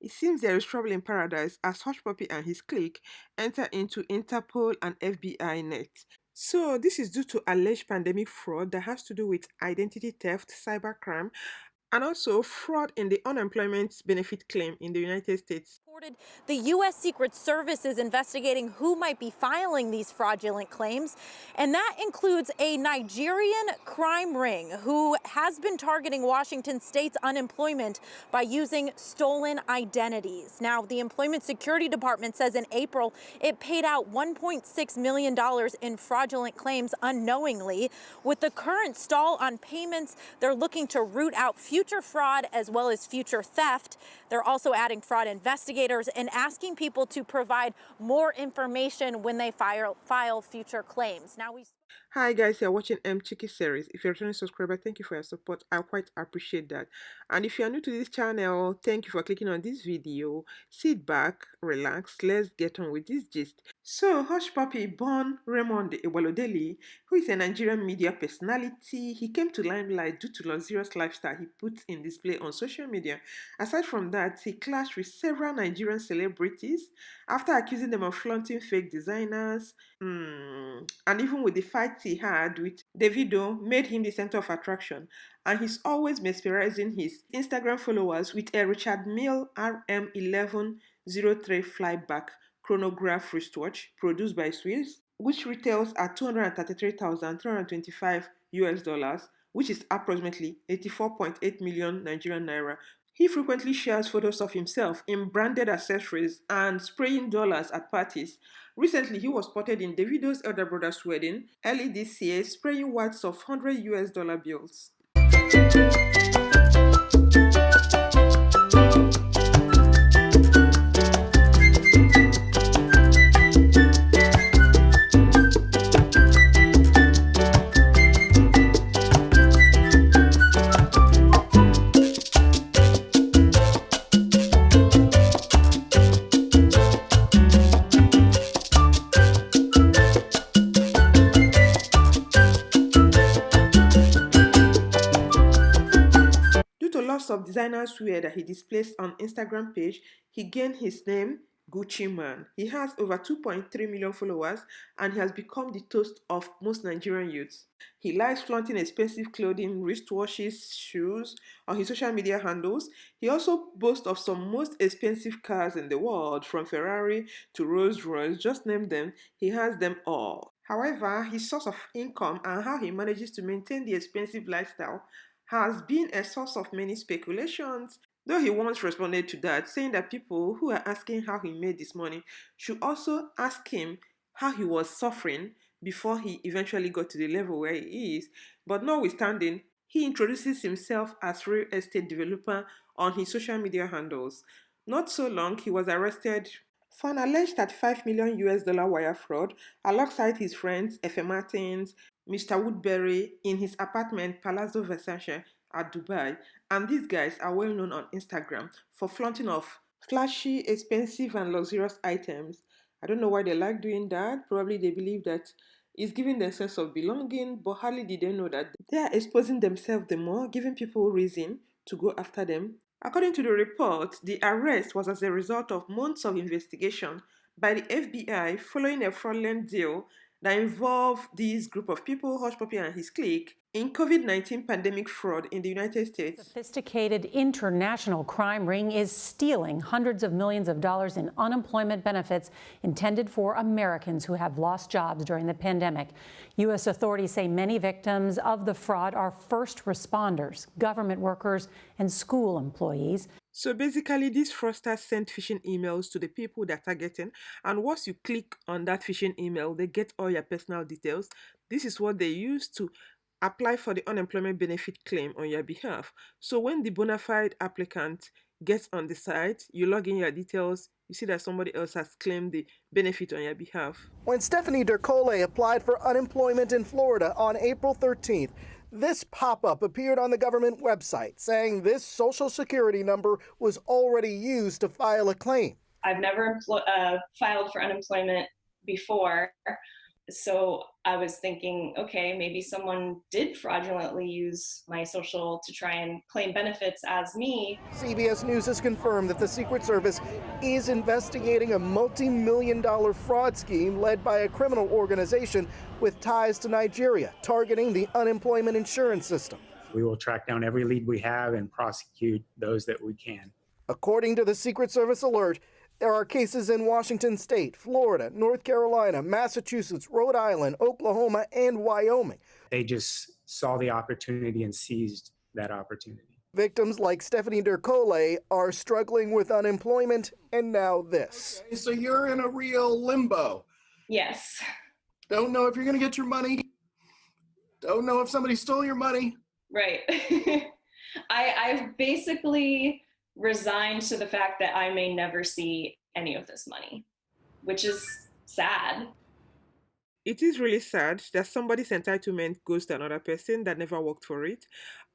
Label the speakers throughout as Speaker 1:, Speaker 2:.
Speaker 1: It seems there is trouble in paradise as Hushpuppi and his clique enter into Interpol and FBI net. So, this is due to alleged pandemic fraud that has to do with identity theft, cybercrime, and also fraud in the unemployment benefit claim in the United States.
Speaker 2: The U.S. Secret Service is investigating who might be filing these fraudulent claims, and that includes a Nigerian crime ring who has been targeting Washington state's unemployment by using stolen identities. Now, the Employment Security Department says in April it paid out $1.6 million in fraudulent claims unknowingly. With the current stall on payments, they're looking to root out future fraud as well as future theft. They're also adding fraud investigators and asking people to provide more information when they file future claims.
Speaker 1: Hi guys, you're watching Chiki series. If you're a returning subscriber, thank you for your support. I quite appreciate that. And if you are new to this channel, thank you for clicking on this video. Sit back, relax, let's get on with this gist. So, Hushpuppi born Raymond Ewalodeli, who is a Nigerian media personality. He came to limelight due to luxurious lifestyle he put in display on social media. Aside from that, he clashed with several Nigerian celebrities after accusing them of flaunting fake designers, and even with the fight he had with Davido made him the center of attraction. And he's always mesmerizing his Instagram followers with a Richard Mille RM1103 flyback chronograph wristwatch produced by Swiss, which retails at 233,325 US dollars, which is approximately 84.8 million Nigerian naira. He frequently shares photos of himself in branded accessories and spraying dollars at parties. Recently, he was spotted in Davido's elder brother's wedding early this year, spraying wads of 100 US dollar bills. Lots of designers wear that he displays on Instagram page, he gained his name Gucci Man. He has over 2.3 million followers and he has become the toast of most Nigerian youths. He likes flaunting expensive clothing, wristwatches, shoes on his social media handles. He also boasts of some most expensive cars in the world, from Ferrari to Rolls Royce, just name them, he has them all. However, his source of income and how he manages to maintain the expensive lifestyle has been a source of many speculations, though he once responded to that, saying that people who are asking how he made this money should also ask him how he was suffering before he eventually got to the level where he is. But notwithstanding, he introduces himself as real estate developer on his social media handles. Not so long, he was arrested for an alleged 35 million US dollar wire fraud alongside his friends Efe Martins, Mr. Woodbury in his apartment Palazzo Versace at Dubai. And these guys are well known on Instagram for flaunting of flashy, expensive, and luxurious items. I don't know why they like doing that. Probably they believe that it's giving them a sense of belonging, but hardly did they know that they are exposing themselves the more, giving people reason to go after them. According to the report, the arrest was as a result of months of investigation by the FBI following a fraudulent deal that involved this group of people, Hushpuppi and his clique, in COVID-19 pandemic fraud in the United States.
Speaker 3: Sophisticated international crime ring is stealing hundreds of millions of dollars in unemployment benefits intended for Americans who have lost jobs during the pandemic. U.S. authorities say many victims of the fraud are first responders, government workers, and school employees.
Speaker 1: So basically, these fraudsters send phishing emails to the people they're targeting, and once you click on that phishing email, they get all your personal details. This is what they use to apply for the unemployment benefit claim on your behalf. So when the bona fide applicant gets on the site, you log in your details, you see that somebody else has claimed the benefit on your behalf.
Speaker 4: When Stephanie Dercole applied for unemployment in Florida on April 13th, this pop-up appeared on the government website saying this Social Security number was already used to file a claim.
Speaker 5: I've never filed for unemployment before, so I was thinking, okay, maybe someone did fraudulently use my social to try and claim benefits as me.
Speaker 4: CBS News has confirmed that the Secret Service is investigating a multi-million-dollar fraud scheme led by a criminal organization with ties to Nigeria, targeting the unemployment insurance system.
Speaker 6: We will track down every lead we have and prosecute those that we can.
Speaker 4: According to the Secret Service alert, there are cases in Washington State, Florida, North Carolina, Massachusetts, Rhode Island, Oklahoma, and Wyoming.
Speaker 6: They just saw the opportunity and seized that opportunity.
Speaker 4: Victims like Stephanie Dercole are struggling with unemployment and now this.
Speaker 7: Okay, so you're in a real limbo.
Speaker 5: Yes.
Speaker 7: Don't know if you're going to get your money. Don't know if somebody stole your money.
Speaker 5: Right. I've basically resigned to the fact that I may never see any of this money, which is sad.
Speaker 1: It is really sad that somebody's entitlement goes to another person that never worked for it.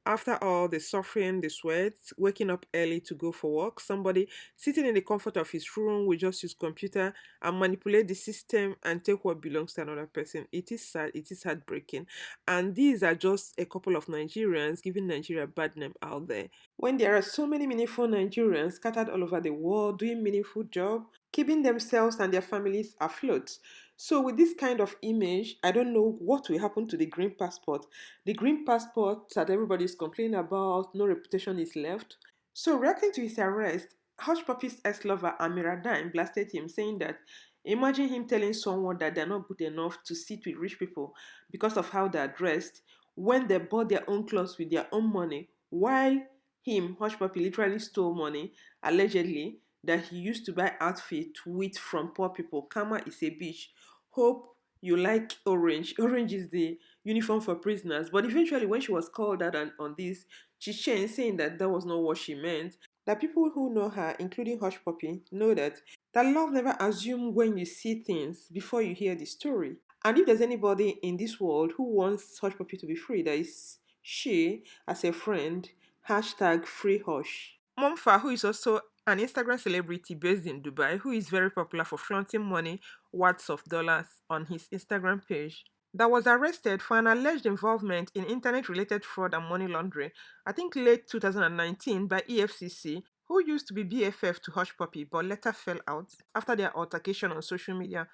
Speaker 1: After all the suffering, the sweat, waking up early to go for work, somebody sitting in the comfort of his room will just use computer and manipulate the system and take what belongs to another person. It is sad, it is heartbreaking. And these are just a couple of Nigerians giving Nigeria a bad name out there. When there are so many meaningful Nigerians scattered all over the world doing meaningful job, keeping themselves and their families afloat. So with this kind of image, I don't know what will happen to the green passport. The green passport that everybody is complaining about, no reputation is left. So reacting to his arrest, Hushpuppi's ex-lover Amira Dine blasted him, saying that imagine him telling someone that they're not good enough to sit with rich people because of how they're dressed when they bought their own clothes with their own money, while him, Hushpuppi, literally stole money, allegedly, that he used to buy outfit with from poor people. Karma is a bitch. Hope you like orange. Orange is the uniform for prisoners. But eventually, when she was called out on this, she changed, saying that that was not what she meant. That people who know her, including Hushpuppi, know that love never assumes when you see things before you hear the story. And if there's anybody in this world who wants Hushpuppi to be free, that is she, as a friend, hashtag free Hush. Mompha, who is also an Instagram celebrity based in Dubai, who is very popular for flaunting money, worths of dollars, on his Instagram page, that was arrested for an alleged involvement in internet-related fraud and money laundering, I think late 2019 by EFCC, who used to be BFF to Hushpuppi but later fell out after their altercation on social media,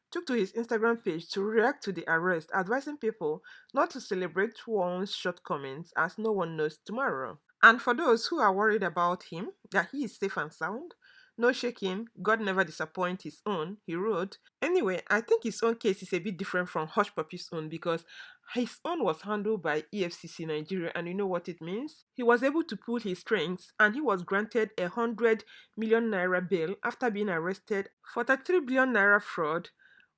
Speaker 1: took to his Instagram page to react to the arrest, advising people not to celebrate one's shortcomings as no one knows tomorrow. And for those who are worried about him, that he is safe and sound, no shaking, God never disappoints his own, he wrote. Anyway, I think his own case is a bit different from Hushpuppi's own because his own was handled by EFCC Nigeria, and you know what it means? He was able to pull his strengths and he was granted 100 million naira bail after being arrested for 33 billion naira fraud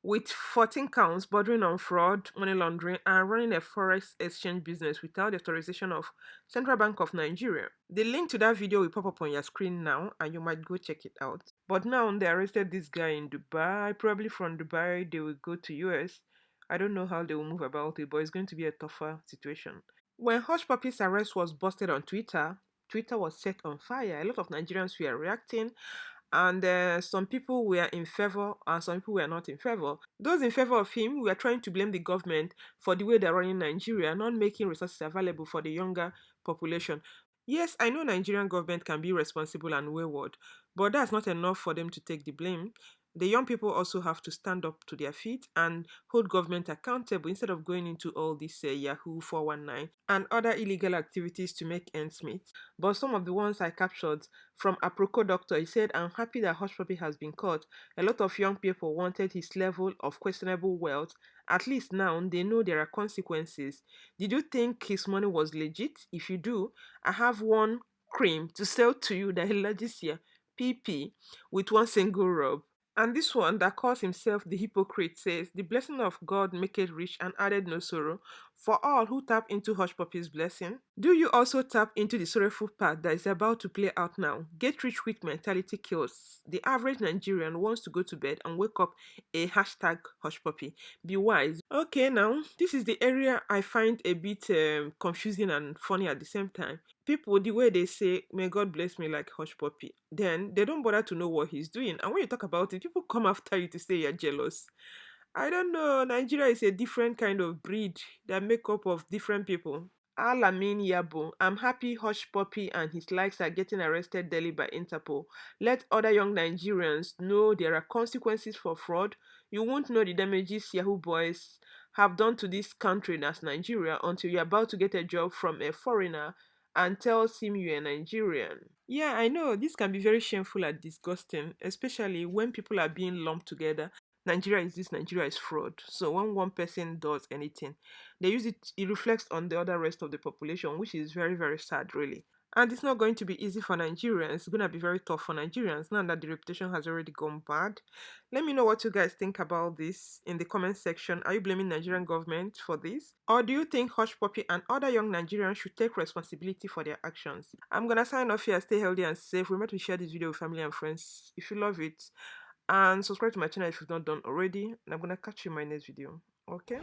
Speaker 1: with 14 counts bordering on fraud, money laundering, and running a forex exchange business without the authorization of Central Bank of Nigeria. The link to that video will pop up on your screen now, and you might go check it out. But now they arrested this guy in Dubai. Probably from Dubai they will go to US. I don't know how they will move about it, but it's going to be a tougher situation. When Hushpuppi's arrest was busted on Twitter, Twitter was set on fire. A lot of Nigerians were reacting, and some people were in favor and some people were not in favor. Those in favor of him were trying to blame the government for the way they're running Nigeria, not making resources available for the younger population. Yes, I know Nigerian government can be responsible and wayward, but that's not enough for them to take the blame. The young people also have to stand up to their feet and hold government accountable instead of going into all this Yahoo 419 and other illegal activities to make ends meet. But some of the ones I captured from Aproko Doctor, he said, I'm happy that Hushpuppi has been caught. A lot of young people wanted his level of questionable wealth. At least now they know there are consequences. Did you think his money was legit? If you do, I have one cream to sell to you that alleges here, PP, with one single rub. And this one that calls himself the hypocrite says, the blessing of God maketh rich and added no sorrow for all who tap into Hushpuppi's blessing. Do you also tap into the sorrowful part that is about to play out now? Get rich quick mentality kills. The average Nigerian wants to go to bed and wake up a hashtag Hushpuppi. Be wise. Okay, now, this is the area I find a bit confusing and funny at the same time. People, the way they say, may God bless me like Hushpuppi, then they don't bother to know what he's doing. And when you talk about it, people come after you to say you're jealous. I don't know. Nigeria is a different kind of breed that make up of different people. Alamin Yabo, I'm happy Hushpuppi and his likes are getting arrested daily by Interpol. Let other young Nigerians know there are consequences for fraud. You won't know the damages Yahoo boys have done to this country as Nigeria until you're about to get a job from a foreigner and tells him you're a Nigerian. Yeah, I know this can be very shameful and disgusting, especially when people are being lumped together. Nigeria is this, Nigeria is fraud. So when one person does anything, they use it, it reflects on the other rest of the population, which is very, very sad, really. And it's not going to be easy for Nigerians. It's going to be very tough for Nigerians now that the reputation has already gone bad. Let me know what you guys think about this in the comment section. Are you blaming Nigerian government for this? Or do you think Hushpuppi and other young Nigerians should take responsibility for their actions? I'm going to sign off here. Stay healthy and safe. Remember to share this video with family and friends if you love it. And subscribe to my channel if you've not done already. And I'm going to catch you in my next video. Okay?